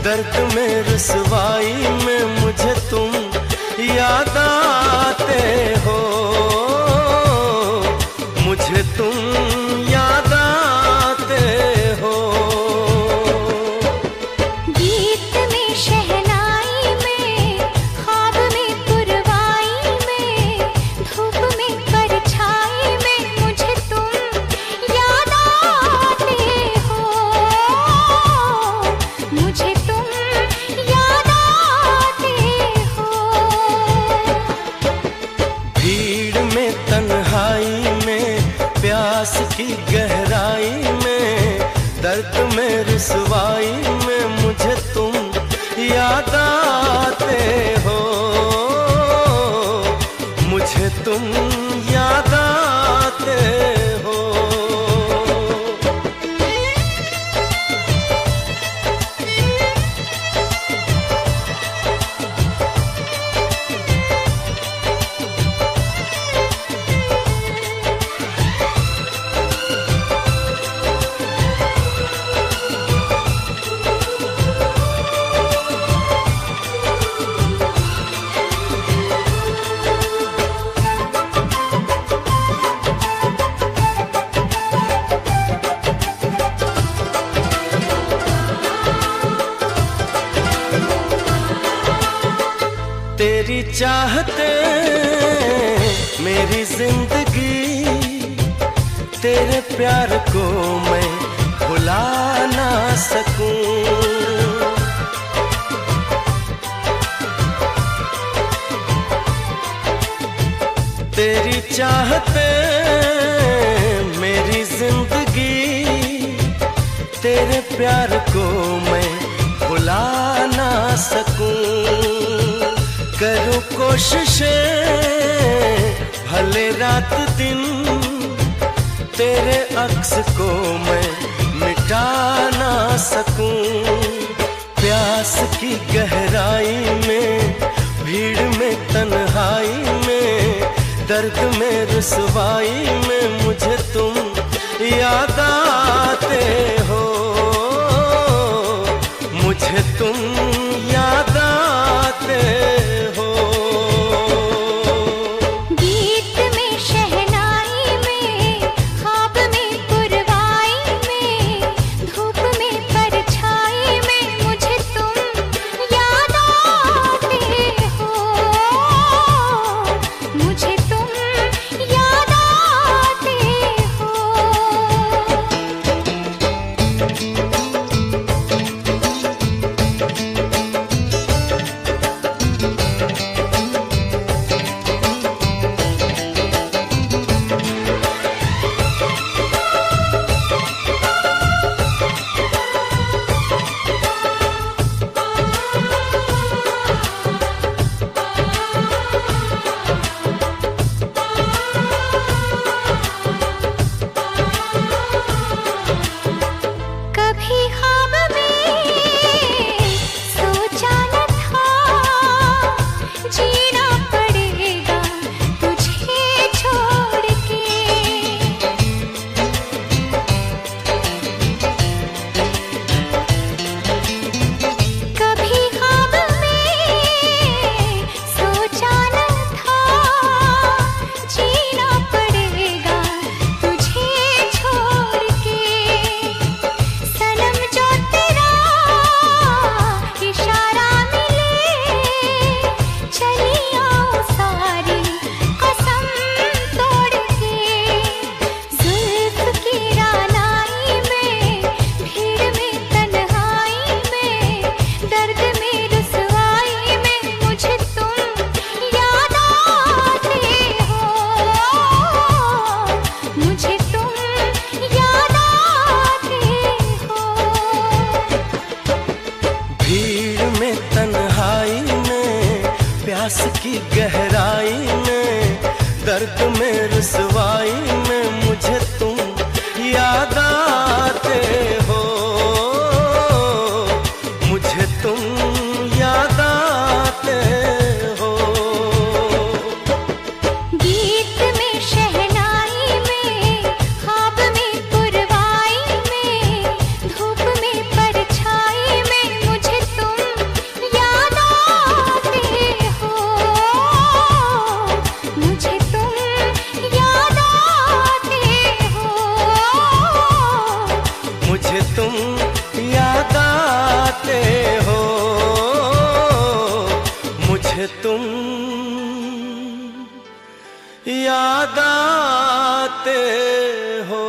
दर्द में रुसवाई में मुझे तुम याद आते हो, मुझे तुम याद आते हो। गीत में शहनाई में, ख्वाब में पुरवाई में, धूप में परछाई में मुझे तुम याद आते हो, मुझे तुम याद आते हो। भीड़ में तन्हाई में, प्यास की गहराई में, दर्द में रुसवाई में मुझे तुम याद आते हो, मुझे तुम याद आते हो। तेरी चाहते मेरी जिंदगी, तेरे प्यार को मैं भुला ना सकूं। तेरी चाहते मेरी जिंदगी, तेरे प्यार को मैं भुला ना सकूं। करूं कोशिशें भले रात दिन, तेरे अक्स को मैं मिटा ना सकूं। प्यास की गहराई में, भीड़ में तन्हाई में, दर्द में रुसवाई में मुझे तुम याद आते हो, मुझे तुम याद आते हो। गीत में शहनाई में, ख्वाब में पुरवाई में, धूप में परछाई में मुझे तुम याद आते हो, मुझे तुम याद आते हो। कभी ख्वाब में सोचा न था, जीना पड़ेगा तुझे छोड़ के। कभी ख्वाब में सोचा न था, जीना पड़ेगा तुझे छोड़ के। सनम जो तेरा इशारा मिले, चली आओ सारी कसम तोड़ के। जुल्फ की रानाई में, भीड़ में तन्हाई में, दर्द में रुसवाई में मुझे तुम याद आते हो, मुझे तुम याद आते हो। भीड़ में तन्हाई में, प्यास की गहराई में, दर्द में रुसवाई में मुझे तुम याद आते हो, मुझे तुम याद आते हो। गीत में शहनाई में, ख्वाब में पुरवाई में, धूप में परछाई में मुझे तुम याद आते हो।